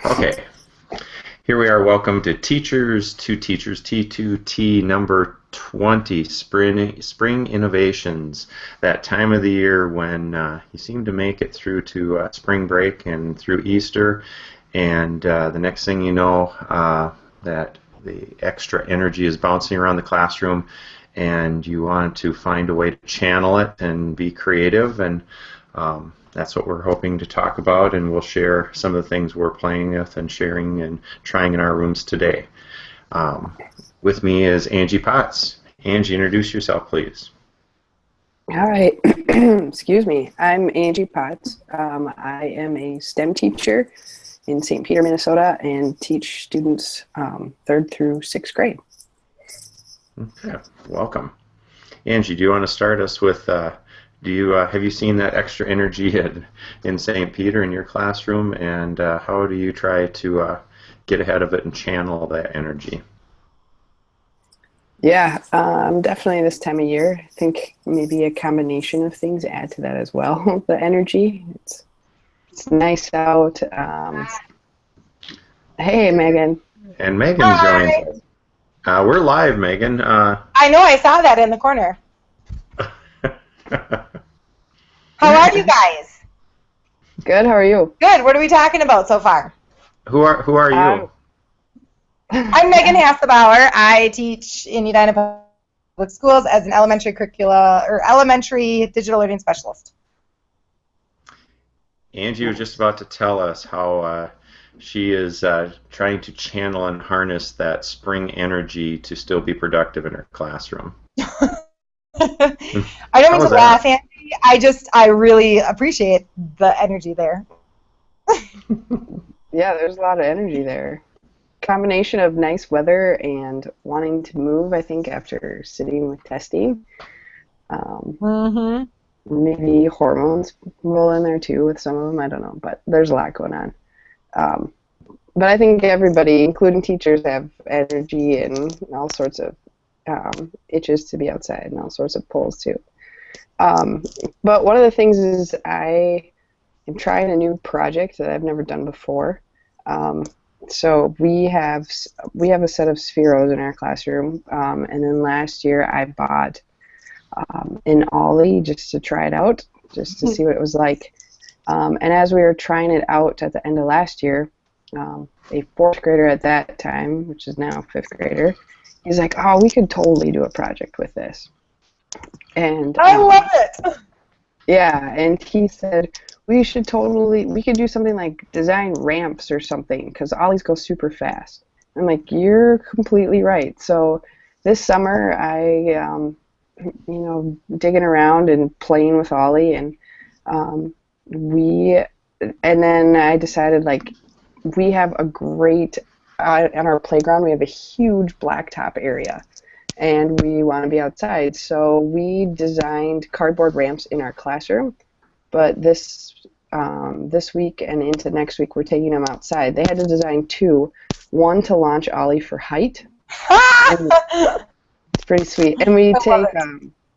Okay, here we are. Welcome to Teachers to Teachers, T2T number 20, Spring Innovations. That time of the year when you seem to make it through to spring break and through Easter, and the next thing you know, that the extra energy is bouncing around the classroom, and you want to find a way to channel it and be creative, and that's what we're hoping to talk about, and we'll share some of the things we're playing with and sharing and trying in our rooms today. With me is Angie Potts. Angie, introduce yourself, please. All right. Excuse me. I'm Angie Potts. I am a STEM teacher in St. Peter, Minnesota, and teach students 3rd through 6th grade. Okay, welcome. Angie, do you want to start us with, have you seen that extra energy in St. Peter in your classroom, and how do you try to get ahead of it and channel that energy? Yeah, definitely this time of year. I think maybe a combination of things add to that as well. The energy. It's nice out. Hey, Megan. And Megan's joining us. We're live, Megan. I know, I saw that in the corner. How are you guys? Good, how are you? Good. What are we talking about so far? Who are you? I'm Megan Hasselbauer. I teach in Edina Public Schools as an elementary digital learning specialist. Angie was just about to tell us how she is trying to channel and harness that spring energy to still be productive in her classroom. I don't mean to laugh, Angie. I really appreciate the energy there. Yeah, there's a lot of energy there. Combination of nice weather and wanting to move, I think, after sitting with testing. Maybe hormones roll in there too with some of them, I don't know, but there's a lot going on. But I think everybody, including teachers, have energy and all sorts of itches to be outside and all sorts of pulls too. But one of the things is I am trying a new project that I've never done before. So we have a set of spheros in our classroom, and then last year I bought an ollie just to try it out, just to see what it was like. And as we were trying it out at the end of last year, a 4th grader at that time, which is now a 5th grader, he's like, "Oh, we could totally do a project with this." And I love it. Yeah, and he said we could do something like design ramps or something because ollies go super fast. I'm like, you're completely right. So this summer I, digging around and playing with ollie, and then I decided we have a great on our playground. We have a huge blacktop area, and we want to be outside. So we designed cardboard ramps in our classroom, but this week and into next week we're taking them outside. They had to design 2, one to launch ollie for height. It's pretty sweet. And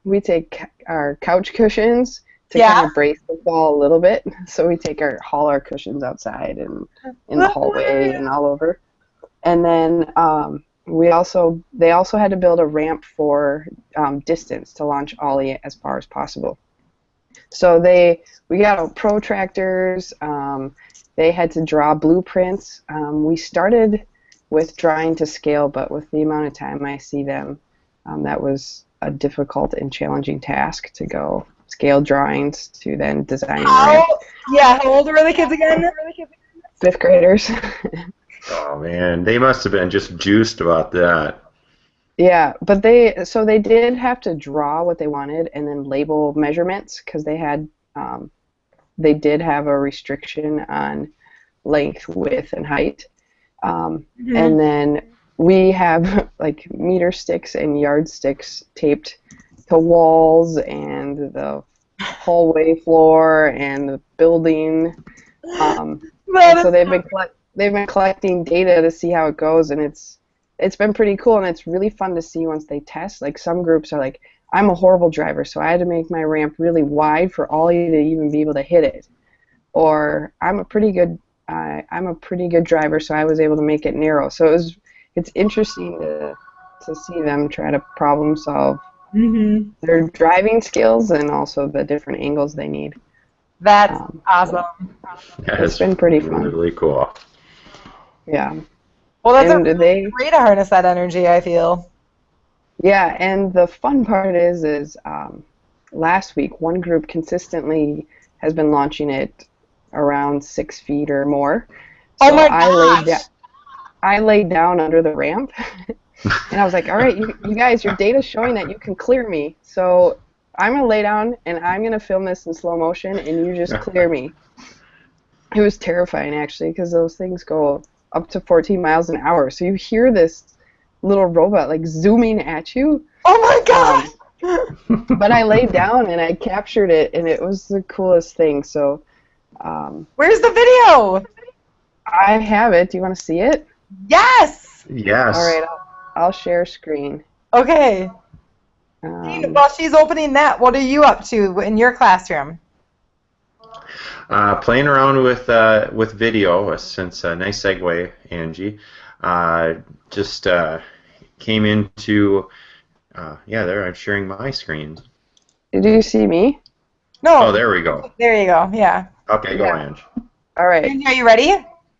we take our couch cushions to kind of brace the fall a little bit. So we haul our cushions outside and in the hallway and all over. And then they also had to build a ramp for distance to launch ollie as far as possible. So we got out protractors. They had to draw blueprints. We started with drawing to scale, but with the amount of time I see them, that was a difficult and challenging task to go scale drawings to then design. How old were the kids again? 5th graders. Oh man, they must have been just juiced about that. Yeah, but they did have to draw what they wanted and then label measurements because they did have a restriction on length, width, and height. And then we have meter sticks and yardsticks taped to walls and the hallway floor and the building. And so they've been collecting data to see how it goes, and it's been pretty cool, and it's really fun to see once they test. Some groups are like, I'm a horrible driver, so I had to make my ramp really wide for ollie to even be able to hit it. or I'm a pretty good driver, so I was able to make it narrow. So it's interesting to see them try to problem solve their driving skills and also the different angles they need. That's So awesome. That it's is been pretty fun. really cool. Yeah. Well, that's a And really great to harness that energy, I feel. yeah, and the fun part is last week one group consistently has been launching it around 6 feet or more. Oh So my gosh! I laid down under the ramp, and I was like, all right, you guys, your data's showing that you can clear me. So I'm going to lay down, and I'm going to film this in slow motion, and you just clear me. It was terrifying, actually, because those things go up to 14 miles an hour. So you hear this little robot, like, zooming at you. Oh my gosh! But I laid down, and I captured it, and it was the coolest thing. So Where's the video? I have it. Do you want to see it? Yes! Yes. All right, I'll share screen. Okay. While she's opening that, what are you up to in your classroom? Playing around with video, since nice segue, Angie. Just came into yeah, there I'm sharing my screen. Did you see me? No. Oh, there we go. There you go. Yeah. Okay, go, Yeah. Ange. All right. Angie, are you ready?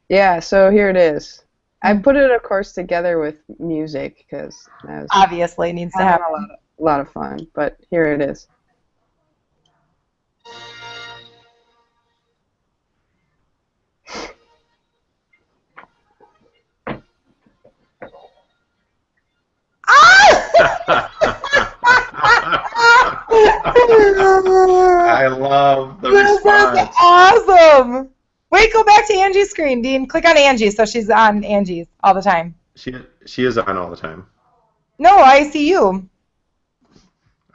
Yeah, so here it is. I put it, of course, together with music because that was Obviously, needs to happen. a lot of fun. But here it is. I love the This response. is awesome. Wait, go back to Angie's screen, Dean. Click on Angie so she's on Angie's all the time. She is on all the time. No, I see you.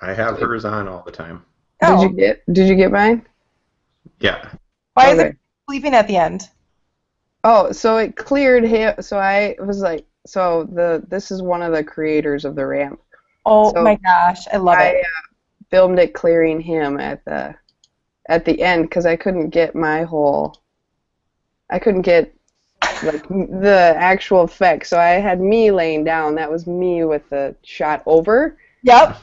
I have hers on all the time. Oh. Did you get mine? Yeah. Why is Okay. it bleeping at the end? Oh, so it cleared him. So I was like, this is one of the creators of the ramp. Oh So my gosh, I love it. I filmed it clearing him at the end because I couldn't get like the actual effect. So I had me laying down. That was me with the shot over. Yep.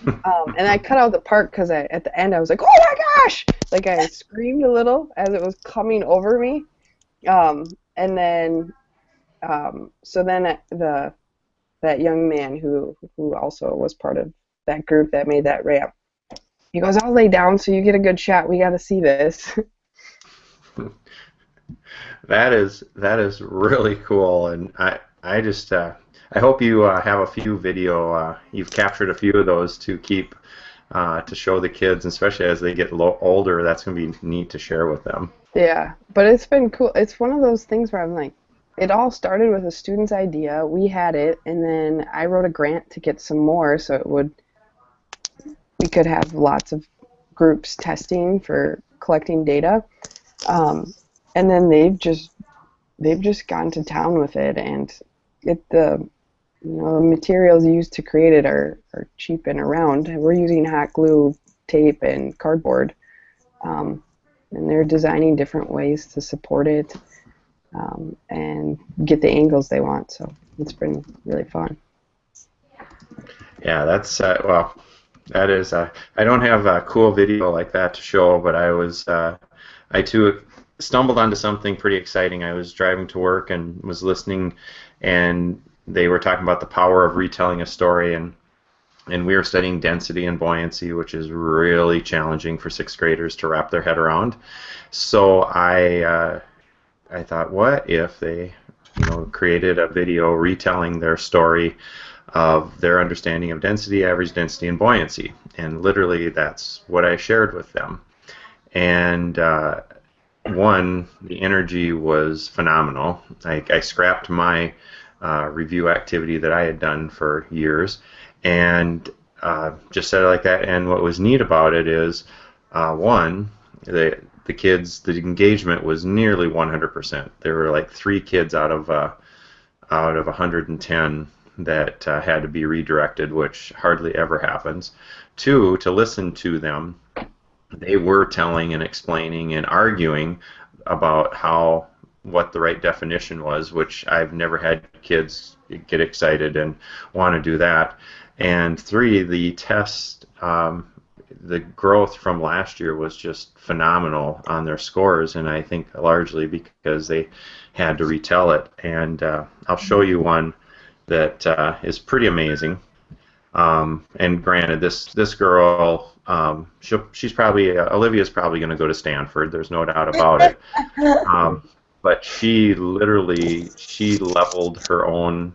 And I cut out the part because at the end I was like, oh my gosh! Like I screamed a little as it was coming over me. And then, so then that young man who also was part of that group that made that ramp, he goes, I'll lay down so you get a good shot. We got to see this. That is really cool, and I just I hope you have a few video. You've captured a few of those to keep to show the kids, especially as they get older. That's going to be neat to share with them. Yeah, but it's been cool. It's one of those things where I'm like, it all started with a student's idea. We had it, and then I wrote a grant to get some more, so we could have lots of groups testing for collecting data. And then they've just gone to town with it, and the materials used to create it are cheap and around. We're using hot glue, tape, and cardboard, and they're designing different ways to support it and get the angles they want. So it's been really fun. Yeah, that's well, that is. I don't have a cool video like that to show, but I too stumbled onto something pretty exciting. I was driving to work and was listening, and they were talking about the power of retelling a story, and we were studying density and buoyancy, which is really challenging for sixth graders to wrap their head around. So I thought, what if they created a video retelling their story of their understanding of density, average density, and buoyancy, and literally that's what I shared with them. And the energy was phenomenal. I scrapped my review activity that I had done for years and just said it like that. And what was neat about it is, the kids, the engagement was nearly 100%. There were like 3 kids out of 110 that had to be redirected, which hardly ever happens. 2, to listen to them, they were telling and explaining and arguing about what the right definition was, which I've never had kids get excited and want to do that. And 3, the test, the growth from last year was just phenomenal on their scores, and I think largely because they had to retell it. And I'll show you one that is pretty amazing. And granted, this girl, she's probably Olivia's probably going to go to Stanford. There's no doubt about it. But she leveled her own.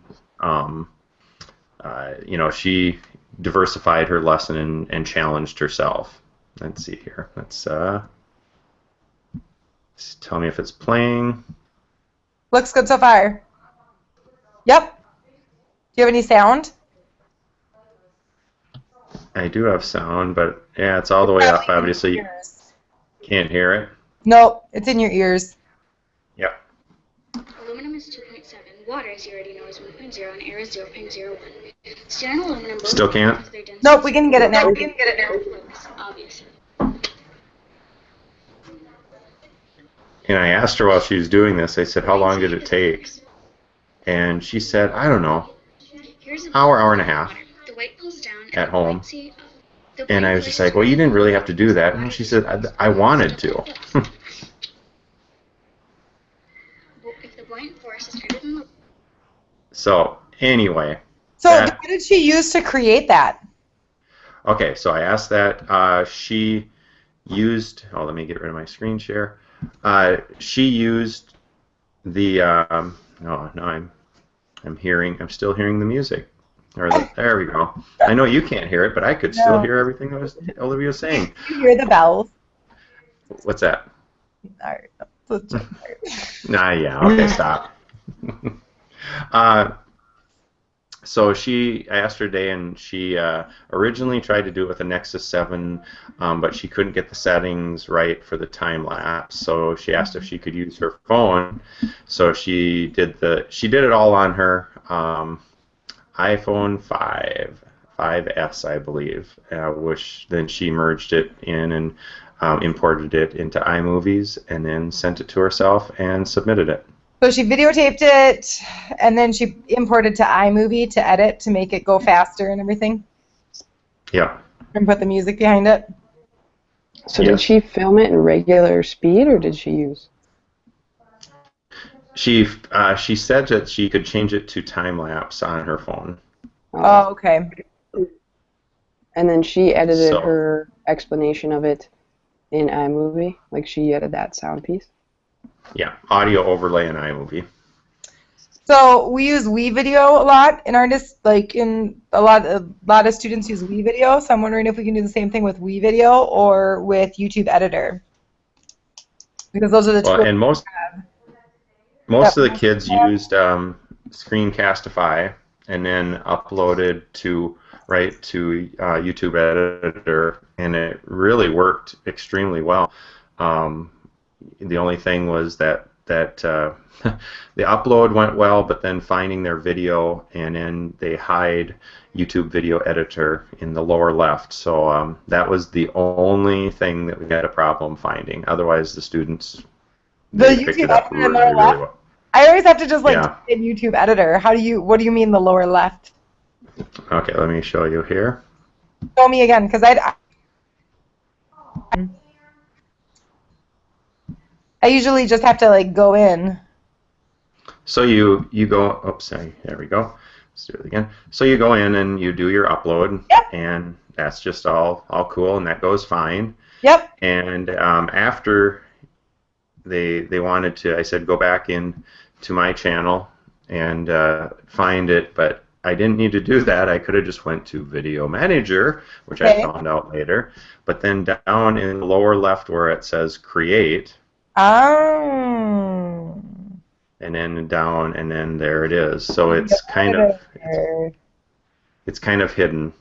She diversified her lesson and challenged herself. Let's see here. Let's tell me if it's playing. Looks good so far. Yep. Do you have any sound? I do have sound, but yeah, it's all the way up. Obviously, you can't hear it. Nope, it's in your ears. Yep. Aluminum is 2.7, water, as you already know, is 1.0, and air is 0.01. Steel and aluminum both Still can't? Nope, we can get it now. Obviously. And I asked her while she was doing this, I said, how long did it take? And she said, I don't know, hour and a half at home. And I was just like, well, you didn't really have to do that. And she said, I wanted to. So, anyway. So, what did she use to create that? Okay, so I asked that. She used, let me get rid of my screen share. She used the, I'm still hearing the music. There we go. I know you can't hear it, but I could still hear everything Olivia was saying. You hear the bells. What's that? All right. Let's check. Yeah, okay, stop. So I asked her today, and she originally tried to do it with a Nexus 7, but she couldn't get the settings right for the time lapse. So she asked if she could use her phone. So she did it all on her iPhone 5S, I believe, which then she merged it in and imported it into iMovies, and then sent it to herself and submitted it. So she videotaped it, and then she imported to iMovie to edit to make it go faster and everything? Yeah. And put the music behind it? So did she film it in regular speed, or did she use? She said that she could change it to time-lapse on her phone. Oh, okay. And then she edited her explanation of it in iMovie? Like she edited that sound piece? Yeah, audio overlay in iMovie. So we use WeVideo a lot in artists, like in a lot of students use WeVideo. So I'm wondering if we can do the same thing with WeVideo or with YouTube Editor, because those are the two. And most of the kids used Screencastify and then uploaded to YouTube Editor, and it really worked extremely well. The only thing was that the upload went well, but then finding their video, and then they hide YouTube Video Editor in the lower left. So that was the only thing that we had a problem finding. Otherwise, the students picked it up really well. I always have to just type in YouTube Editor. What do you mean the lower left? Okay, let me show you here. Show me again, because I usually just have to go in. So you go, oops, sorry, there we go. Let's do it again. So you go in and you do your upload, and that's just all cool, and that goes fine. Yep. And after they wanted to, I said, go back in to my channel and find it, but I didn't need to do that. I could have just went to Video Manager, which I found out later. But then down in the lower left where it says Create, oh, and then down, and then there it is. So it's kind of hidden.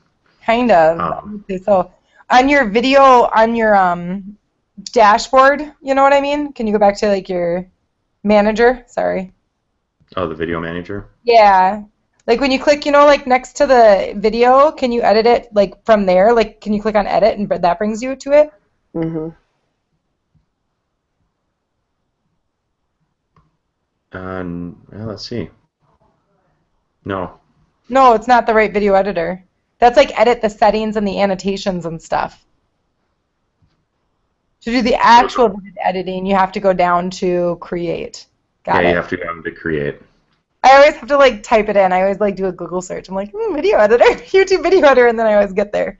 Kind of. So on your video, on your dashboard, you know what I mean? Can you go back to your manager? Sorry. Oh, the Video Manager? Yeah. When you click, next to the video, can you edit it from there? Can you click on edit and that brings you to it? Mm-hmm. Well, let's see. No. No, it's not the right video editor. That's like edit the settings and the annotations and stuff. To do the actual video editing, you have to go down to create. Yeah, Got you it. have to go on to create. I always have to like type it in. I always like do a Google search. I'm like, video editor, YouTube video editor, and then I always get there.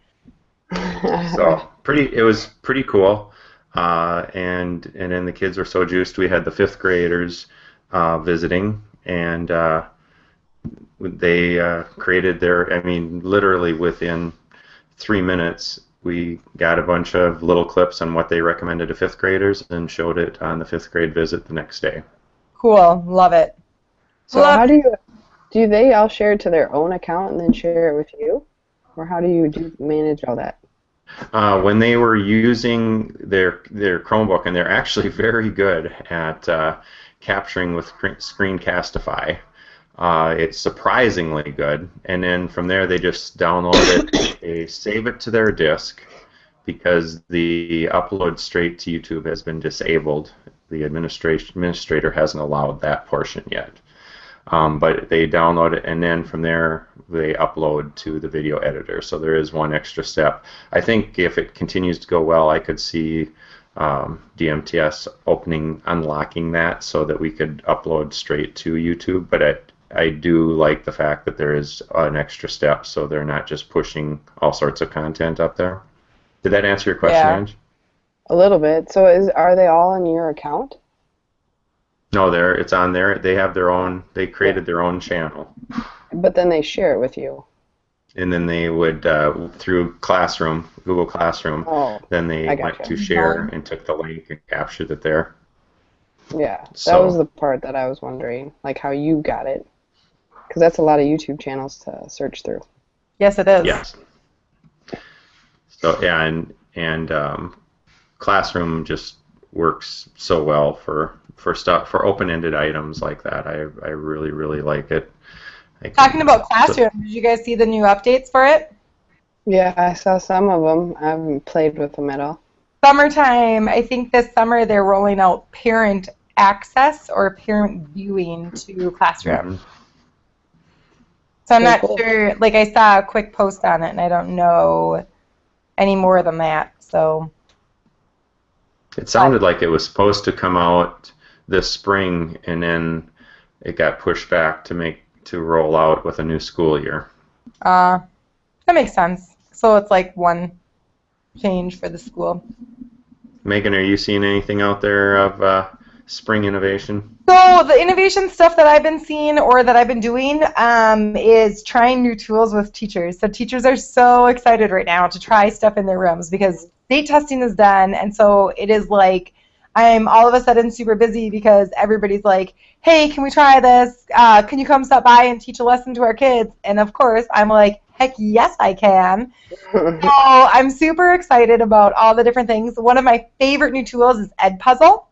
So it was pretty cool. And then the kids were so juiced. We had the fifth graders visiting, and they created their. I mean, literally within 3 minutes, we got a bunch of little clips on what they recommended to fifth graders and showed it on the fifth grade visit the next day. Cool, love it. So how do they all share it to their own account and then share it with you? Or how do you manage all that? When they were using their Chromebook, and they're actually very good at capturing with Screencastify. It's surprisingly good, and then from there they just download it, they save it to their disk because the upload straight to YouTube has been disabled. The administrator hasn't allowed that portion yet. But they download it, and then from there they upload to the video editor. So there is one extra step. I think if it continues to go well, I could see DMTS unlocking that so that we could upload straight to YouTube. But I do like the fact that there is an extra step, so they're not just pushing all sorts of content up there. Did that answer your question, Yeah. Ange? A little bit. So are they all on your account? No, it's on there. They have their own. They created their own channel, But then they share it with you. and then they would through Google Classroom. Oh, Then they I went gotcha. to share and took the link and captured it there. Yeah, that So was the part that I was wondering, like how you got it. Because that's a lot of YouTube channels to search through. Yes, it is. yes. So yeah, and Classroom just works so well for open-ended items like that. I really like it. Talking about Classroom, did you guys see the new updates for it? Yeah, I saw some of them. I haven't played with them at all. Summertime, I think this summer they're rolling out parent access or parent viewing to Classroom. Mhm. So I'm Very not cool. sure, like I saw a quick post on it and I don't know any more than that, so. It sounded like it was supposed to come out this spring, and then it got pushed back to roll out with a new school year. That makes sense. So it's like one change for the school. Megan, are you seeing anything out there of spring innovation? So the innovation stuff that I've been seeing or that I've been doing is trying new tools with teachers. So teachers are so excited right now to try stuff in their rooms because state testing is done, and so it is like I'm all of a sudden super busy because everybody's like, hey, can we try this? Can you come stop by and teach a lesson to our kids? And of course, I'm like, heck yes, I can. So I'm super excited about all the different things. One of my favorite new tools is Edpuzzle.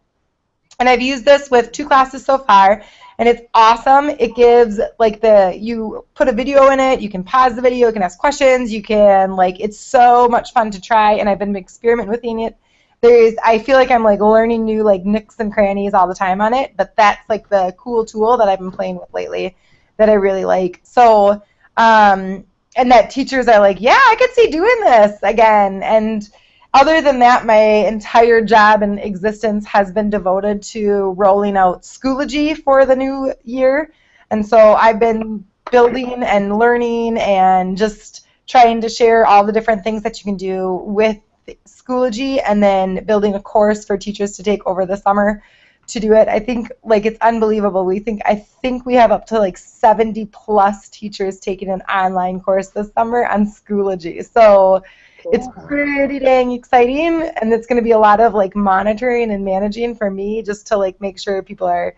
And I've used this with 2 classes so far, and it's awesome. It gives, like, you put a video in it, you can pause the video, you can ask questions, you can, like, it's so much fun to try, and I've been experimenting with it. I feel like I'm, like, learning new, like, nooks and crannies all the time on it, but that's, like, the cool tool that I've been playing with lately that I really like. So, and that teachers are like, yeah, I could see doing this again, and other than that, my entire job and existence has been devoted to rolling out Schoology for the new year. And so I've been building and learning and just trying to share all the different things that you can do with Schoology, and then building a course for teachers to take over the summer to do it. I think, like, it's unbelievable. I think we have up to like 70 plus teachers taking an online course this summer on Schoology. So it's pretty dang exciting, and it's going to be a lot of like monitoring and managing for me just to like make sure people are,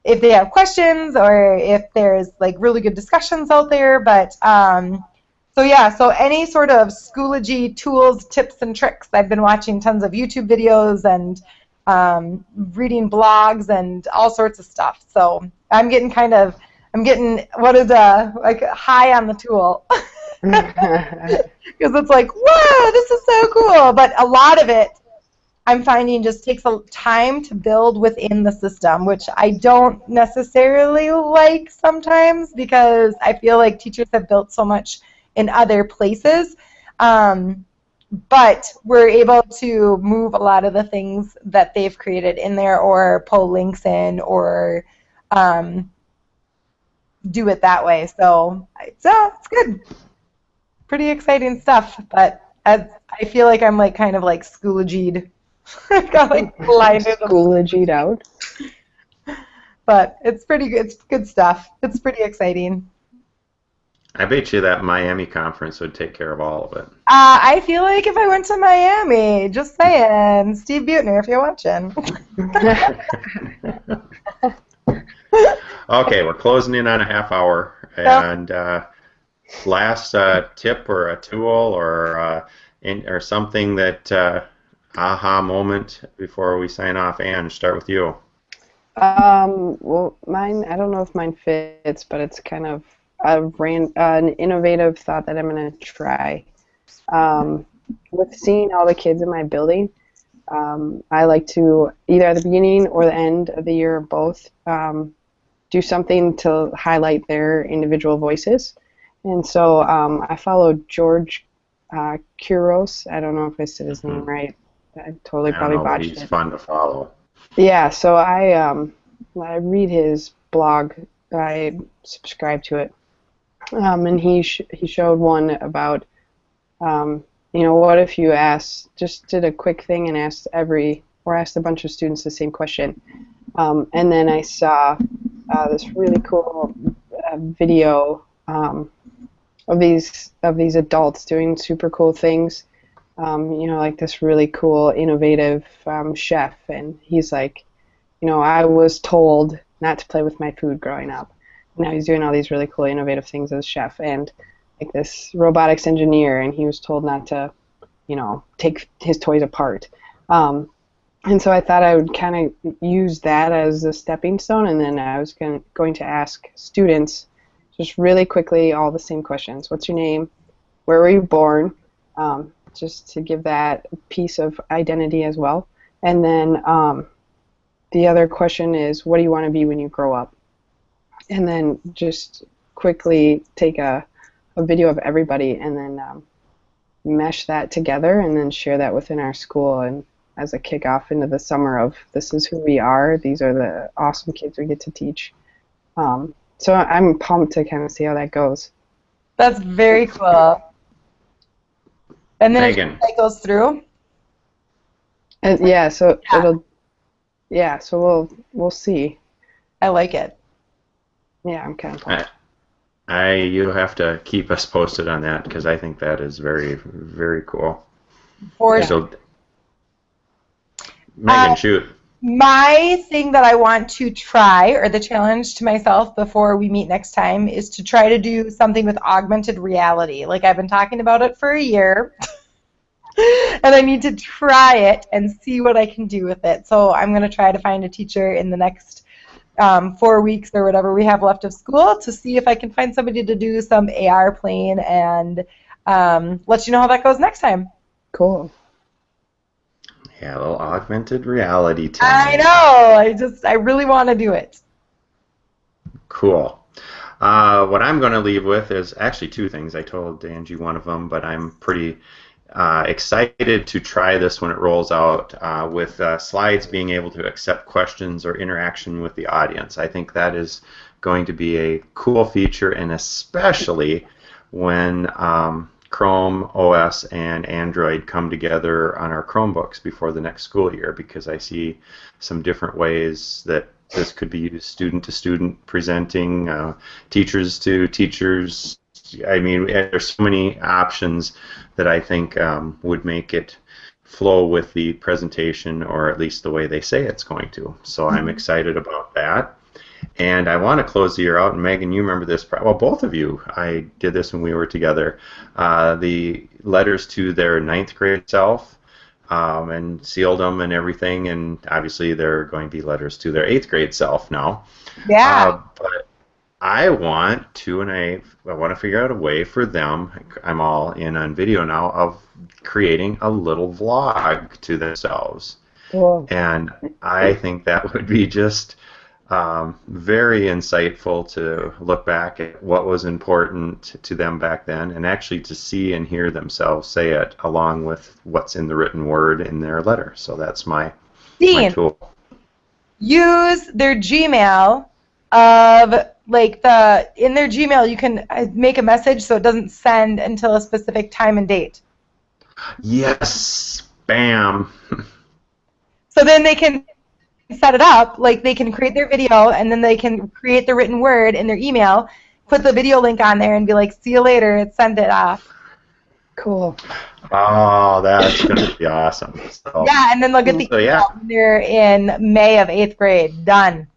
if they have questions or if there's like really good discussions out there. But so yeah, so any sort of Schoology tools, tips, and tricks. I've been watching tons of YouTube videos and reading blogs and all sorts of stuff. So I'm getting like high on the tool. Because it's like, whoa, this is so cool. But a lot of it I'm finding just takes a time to build within the system, which I don't necessarily like sometimes because I feel like teachers have built so much in other places. But we're able to move a lot of the things that they've created in there or pull links in or do it that way. So it's good. Pretty exciting stuff, but I feel like I'm like kind of like Schoology'd. Got like blinded. Schoology'd out. But it's pretty good. It's good stuff. It's pretty exciting. I bet you that Miami conference would take care of all of it. I feel like if I went to Miami, just saying, Steve Butner, if you're watching. Okay, we're closing in on a half hour, and last tip or a tool or something that aha moment before we sign off. Anne, start with you. Well, mine, I don't know if mine fits, but it's kind of an innovative thought that I'm going to try. With seeing all the kids in my building, I like to, either at the beginning or the end of the year or both, do something to highlight their individual voices. And so I followed George Kuros. I don't know if I said his name right. I totally probably botched it. He's fun to follow. Yeah, so I read his blog. I subscribe to it, and he showed one about what if you just did a quick thing and asked a bunch of students the same question, and then I saw this really cool video of these adults doing super cool things. Like this really cool, innovative chef, and he's like, I was told not to play with my food growing up. Now he's doing all these really cool, innovative things as a chef, and like this robotics engineer, and he was told not to, take his toys apart. And so I thought I would kind of use that as a stepping stone, and then I was going to ask students just really quickly all the same questions. What's your name? Where were you born? Just to give that piece of identity as well. And then the other question is, what do you want to be when you grow up? And then just quickly take a video of everybody and then mesh that together and then share that within our school and as a kickoff into the summer of this is who we are, these are the awesome kids we get to teach. So I'm pumped to kind of see how that goes. That's very cool. And then Megan. it goes through. And so we'll see. I like it. Yeah, I'm kind of pumped. You'll have to keep us posted on that because I think that is very, very cool. For sure. So, Megan, shoot. My thing that I want to try, or the challenge to myself before we meet next time, is to try to do something with augmented reality. Like I've been talking about it for a year, and I need to try it and see what I can do with it. So I'm going to try to find a teacher in the next 4 weeks or whatever we have left of school to see if I can find somebody to do some AR playing and let you know how that goes next time. Cool. Yeah, a little augmented reality time. I know. I really want to do it. Cool. What I'm going to leave with is actually two things. I told Angie one of them, but I'm pretty excited to try this when it rolls out with slides being able to accept questions or interaction with the audience. I think that is going to be a cool feature, and especially when Chrome OS and Android come together on our Chromebooks before the next school year, because I see some different ways that this could be used, student to student presenting, teachers to teachers. I mean, there's so many options that I think would make it flow with the presentation, or at least the way they say it's going to. So I'm excited about that. And I want to close the year out, and Megan, you remember this, well, both of you, I did this when we were together, the letters to their 9th grade self, and sealed them and everything, and obviously there are going to be letters to their 8th grade self now. Yeah. But I want to, and I want to figure out a way for them. I'm all in on video now of creating a little vlog to themselves, Cool. and I think that would be just very insightful to look back at what was important to them back then, and actually to see and hear themselves say it along with what's in the written word in their letter. So that's my Dean, tool. use their Gmail of like in their Gmail you can make a message so it doesn't send until a specific time and date. Yes, bam. So then they can set it up, like they can create their video and then they can create the written word in their email, put the video link on there and be like, see you later, and send it off. Cool. Oh, that's going to be awesome. So, Yeah, and then they'll get the email when they're in May of 8th grade. Done.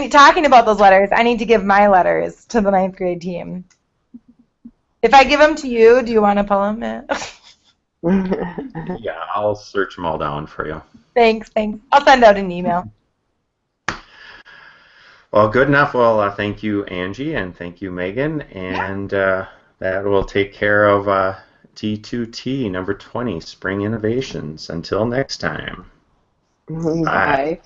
Talking about those letters, I need to give my letters to the 9th grade team. If I give them to you, do you want to pull them? yeah, I'll search them all down for you. Thanks. I'll send out an email. Well, good enough. Well, thank you, Angie, and thank you, Megan. And that will take care of T2T, number 20, Spring Innovations. Until next time. Bye.